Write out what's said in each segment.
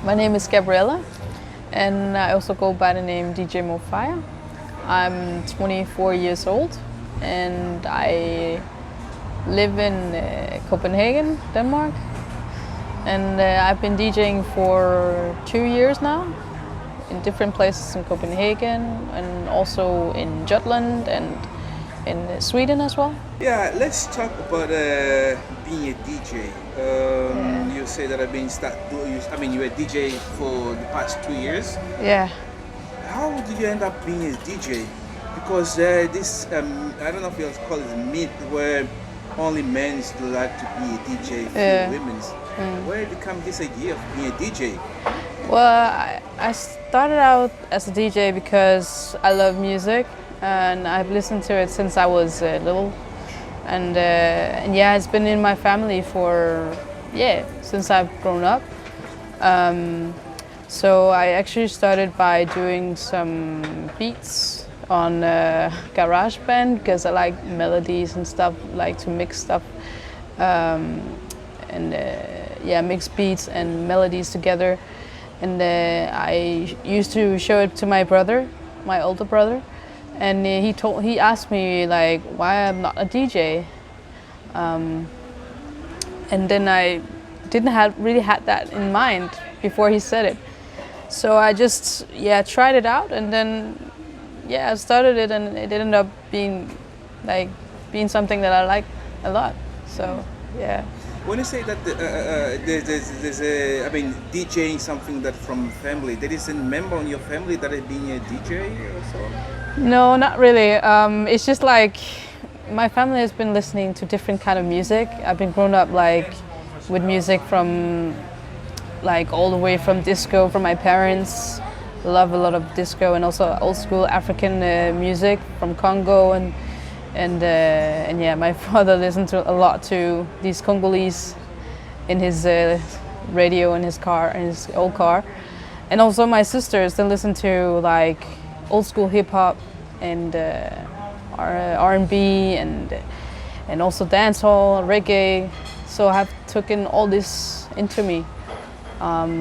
My name is Gabriella, and I also go by the name DJ Mofiyah. I'm 24 years old, and I live in Copenhagen, Denmark. And I've been DJing for 2 years now, in different places in Copenhagen, and also in Jutland and in Sweden as well. Yeah, let's talk about being a DJ. You say that you were a DJ for the past 2 years. Yeah. How did you end up being a DJ? Because this, I don't know if you call it a myth, where only men like to be a DJ, few women's. Where did come this idea of being a DJ? Well, I started out as a DJ because I love music, and I've listened to it since I was little. And yeah, it's been in my family since I've grown up. So I actually started by doing some beats on GarageBand because I like melodies and stuff, like to mix stuff, mix beats and melodies together. And I used to show it to my brother, my older brother, and he asked me like why I'm not a DJ, and then I didn't really had that in mind before he said it. So I just tried it out, and then I started it, and it ended up being something that I like a lot. So yeah. When you say that DJing something that from family, there is a member in your family that is being a DJ or so? No, not really. It's just like my family has been listening to different kind of music. I've been grown up with music from all the way from disco from my parents. Love a lot of disco and also old school African music from Congo and my father listened to a lot to these Congolese in his radio in his old car, and also my sisters they listen to old school hip hop and R&B and also dancehall, reggae. So I have taken all this into me.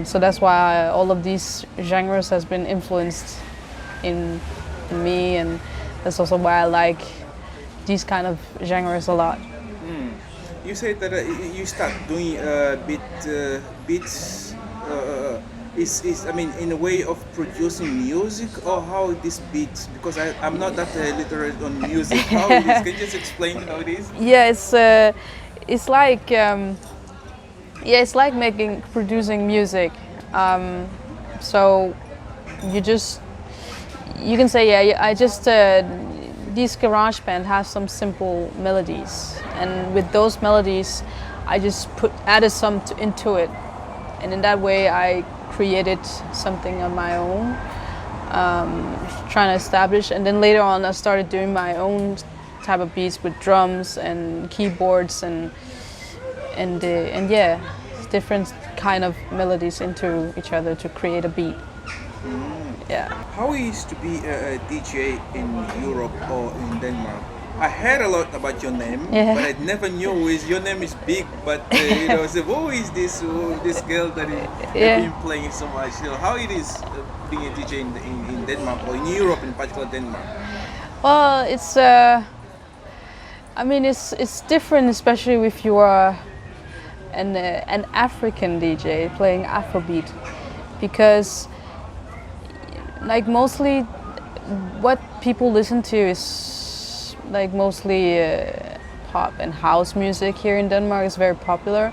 So that's why all of these genres has been influenced in me, and that's also why I like these kind of genres a lot. You said that you start doing beats. In a way of producing music, or how this beats? Because I'm not that literate on music. How it is? Can you just explain how it is? Yeah, it's like producing music. So you can say these GarageBand has some simple melodies, and with those melodies, I just added some into it, and in that way, I created something on my own, trying to establish. And then later on, I started doing my own type of beats with drums and keyboards and different kind of melodies into each other to create a beat. Yeah. How is to be a DJ in Europe or in Denmark? I heard a lot about your name, but I never knew your name is big. But so who is this girl that has been playing so much? How it is being a DJ in Denmark or in Europe, in particular Denmark? Well, it's different, especially if you are an African DJ playing Afrobeat, because mostly what people listen to is mostly pop and house music here in Denmark is very popular,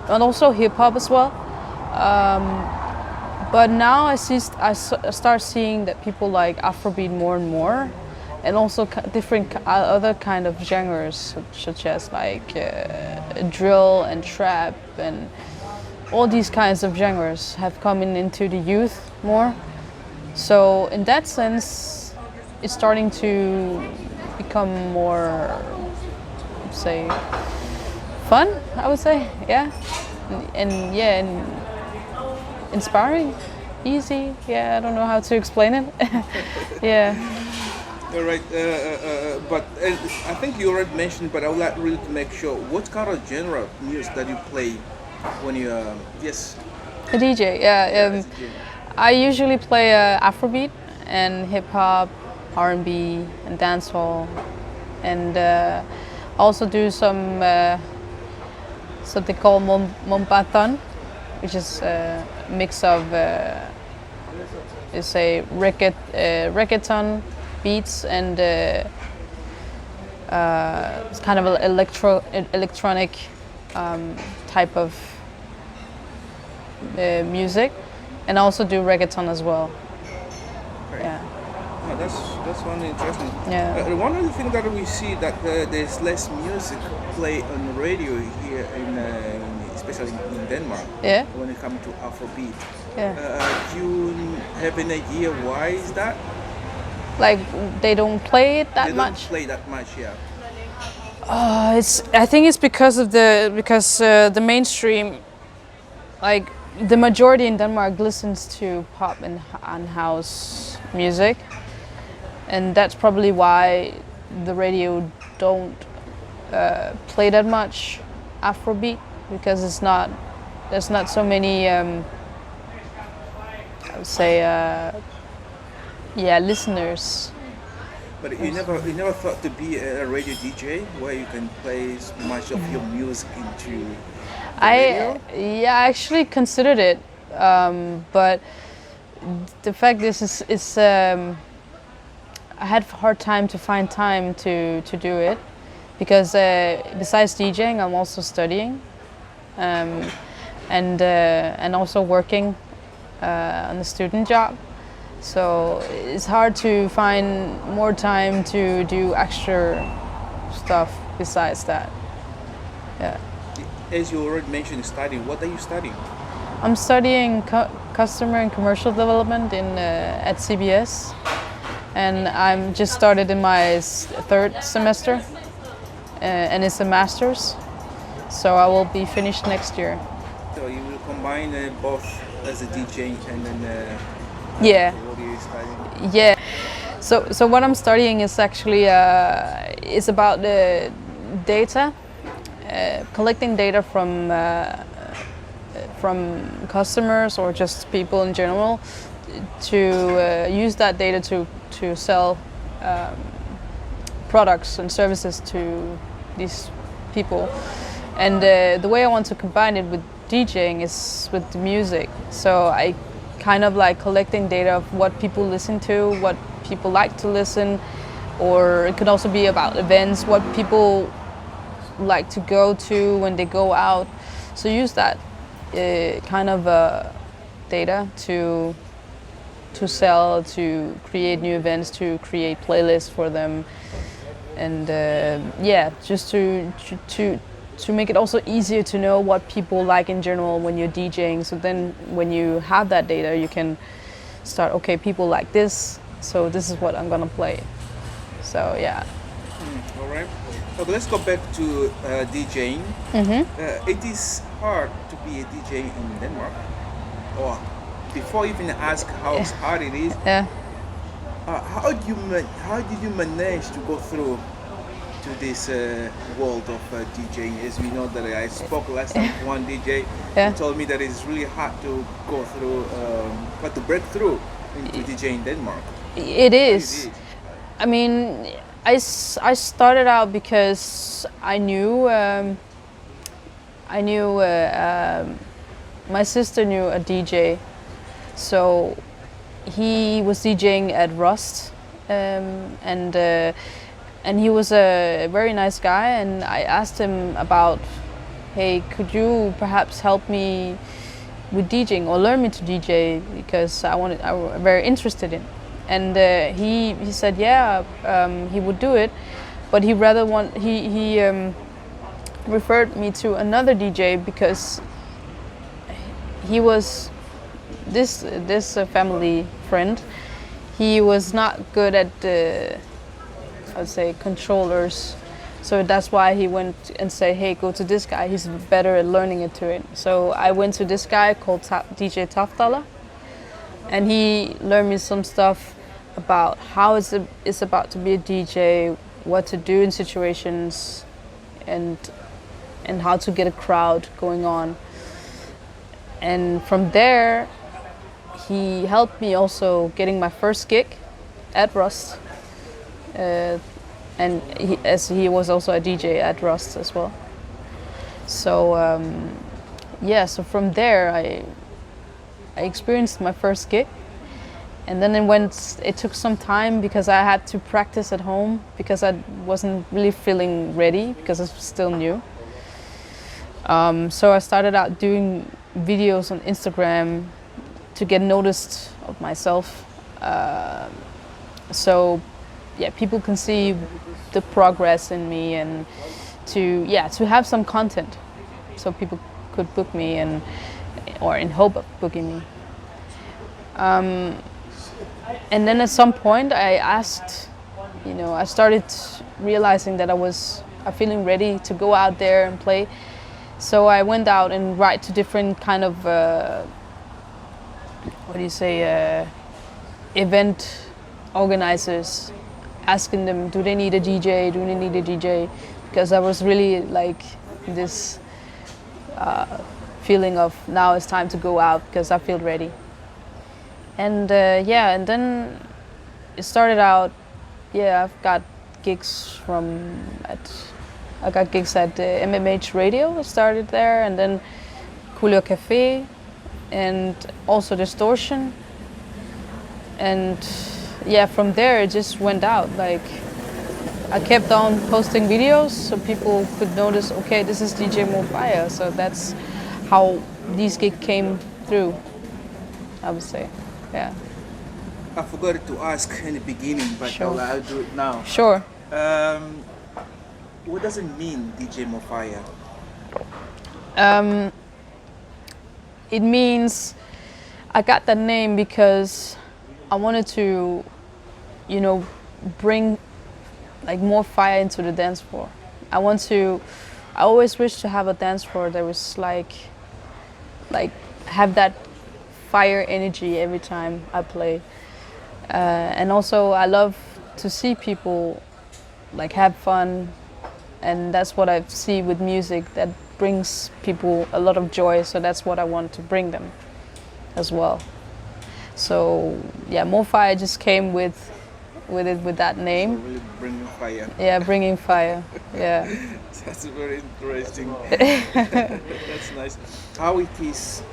and also hip hop as well. But now I start seeing that people like Afrobeat more and more, and also different other kind of genres such as drill and trap, and all these kinds of genres have come into the youth more. So in that sense, it's starting to become more, fun, I would say, and inspiring, easy. I don't know how to explain it. All right, but I think you already mentioned, but I would like really to make sure, what kind of genre of music that you play when you, yes? A DJ, yeah. As a DJ. I usually play Afrobeat and hip hop, R&B, and dancehall, and also do some something called Mompatan, which is a mix of it's a reggaeton beats and it's kind of an electronic type of music, and also do reggaeton as well. Right. Yeah. Oh, that's one interesting. Yeah. One of the things that we see that there's less music play on the radio here, especially in Denmark. Yeah. When it comes to Afrobeat. Yeah. Do you have an idea why is that? Like they don't play it that They much. don't play that much, yeah. I think it's because the mainstream, like the majority in Denmark listens to pop and house music, and that's probably why the radio don't play that much Afrobeat, because there's not so many I would say listeners. But you never thought to be a radio DJ where you can play much of your music into the radio? I actually considered it, but the fact is I had a hard time to find time to do it, because besides DJing, I'm also studying, and also working on the student job. So it's hard to find more time to do extra stuff besides that. Yeah. As you already mentioned, studying. What are you studying? I'm studying customer and commercial development at CBS, and I'm just started in my third semester, and it's a master's. So I will be finished next year. So you will combine both as a DJ and then. Yeah. What are you studying? Yeah. So what I'm studying is actually is about the data, collecting data from customers or just people in general, to use that data to sell products and services to these people. And the way I want to combine it with DJing is with the music. So I kind of like collecting data of what people listen to, what people like to listen, or it could also be about events, what people like to go to when they go out. So use that kind of data to sell, to create new events, to create playlists for them, and just to make it also easier to know what people like in general when you're DJing. So then when you have that data, you can start, okay, people like this, so this is what I'm gonna play. So yeah. All right. Okay, let's go back to DJing. It is hard to be a DJ in Denmark. Or before you even ask how hard it is, how did you manage to go through to this world of DJing? As we know that I spoke last time to one DJ who told me that it's really hard to go through, but to break through into DJing in Denmark. It is. I mean, I started out because I knew my sister knew a DJ, so he was DJing at Rust, and he was a very nice guy, and I asked him about, hey, could you perhaps help me with DJing or learn me to DJ, because I was very interested in. And he said, yeah, he would do it, but he referred me to another DJ, because he was this family friend. He was not good at I would say controllers, so that's why he went and said, hey, go to this guy, he's better at learning it to it. So I went to this guy called DJ Taftala, and he learned me some stuff about how it's about to be a DJ, what to do in situations, and how to get a crowd going on. And from there, he helped me also getting my first gig at Rust. And he was also a DJ at Rust as well. So so from there I experienced my first gig, and then it took some time because I had to practice at home because I wasn't really feeling ready because I was still new. So I started out doing videos on Instagram to get noticed of myself. So people can see the progress in me, and to have some content so people could book me or in hope of booking me. And then at some point I started realizing that I was feeling ready to go out there and play. So I went out and write to different kind of event organizers, asking them, do they need a DJ? Do they need a DJ? Because I was really like this feeling of now it's time to go out because I feel ready. And and then it started out. I've got gigs I got gigs at MMH Radio. I started there, and then Couleur Café, and also Distortion. And from there it just went out. Like I kept on posting videos so people could notice, okay, this is DJ Mofiyah. So that's how these gigs came through, I would say. Yeah. I forgot to ask in the beginning, but Sure. I'll do it now. Sure. What does it mean, DJ Mofiyah? It means I got that name because I wanted to, bring like more fire into the dance floor. I always wish to have a dance floor that was like have that fire energy every time I play. And also I love to see people like have fun, and that's what I see with music that brings people a lot of joy, so that's what I want to bring them as well. So Mofiyah just came with that name. So really bringing fire. Yeah, bringing fire. Yeah. That's very interesting. That's nice. How it is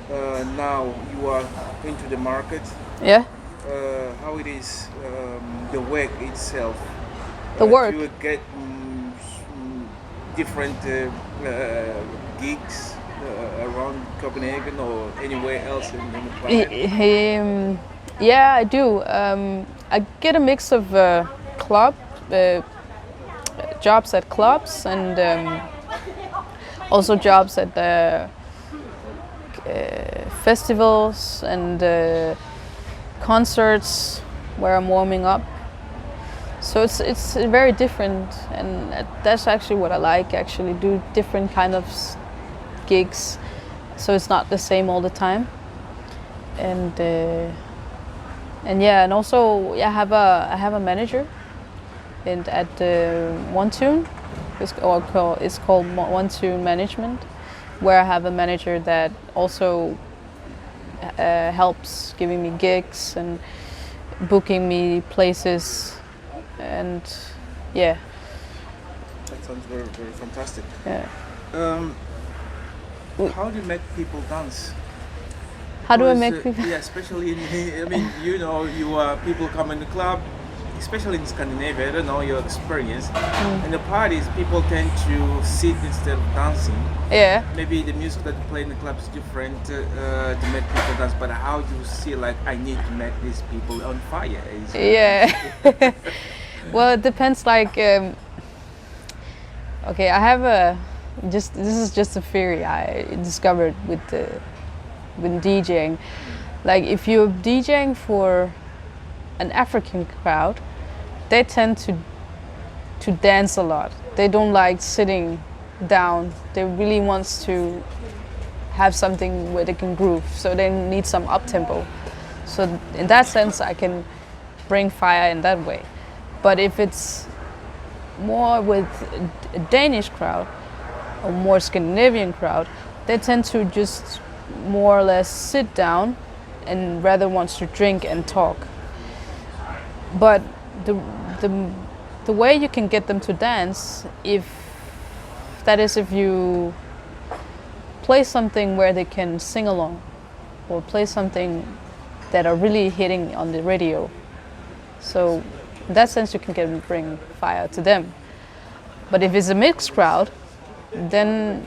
now you are into the market? Yeah. How it is the work itself? The work. You get different gigs around Copenhagen or anywhere else in the planet? I do. I get a mix of jobs at clubs and also jobs at festivals and concerts where I'm warming up. So it's very different, and that's actually what I like. Actually, do different kind of gigs, so it's not the same all the time. And also I have a manager at One Tune. It's called One Tune Management, where I have a manager that also helps giving me gigs and booking me places, and That sounds very, very fantastic. Yeah. How do you make people dance? How do I make people? Yeah, especially people come in the club, especially in Scandinavia. I don't know your experience. In the parties, people tend to sit instead of dancing. Yeah. Maybe the music that you play in the club is different to make people dance. But how do you see I need to make these people on fire? Yeah. Well, it depends. Okay, I have this is just a theory I discovered with DJing. Like if you're DJing for an African crowd, they tend to dance a lot. They don't like sitting down. They really want to have something where they can groove. So they need some up tempo. So in that sense, I can bring fire in that way. But if it's more with a Danish crowd or more Scandinavian crowd, they tend to just more or less sit down and rather wants to drink and talk. But the way you can get them to dance, if you play something where they can sing along, or play something that are really hitting on the radio. So in that sense you can bring fire to them. But if it's a mixed crowd, then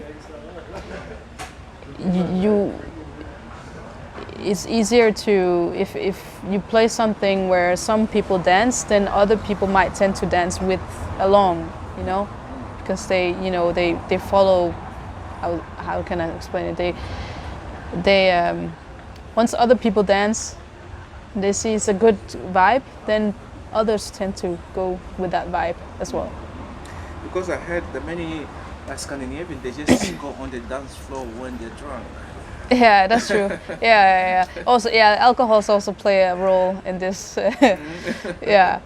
it's easier to, if you play something where some people dance, then other people might tend to dance with along, you know, because they follow, how can I explain it, they once other people dance, they see it's a good vibe, then others tend to go with that vibe as well. Because I heard that many Scandinavians, they just go on the dance floor when they're drunk. Yeah, that's true. Yeah. Also, alcohols also play a role in this. Yeah.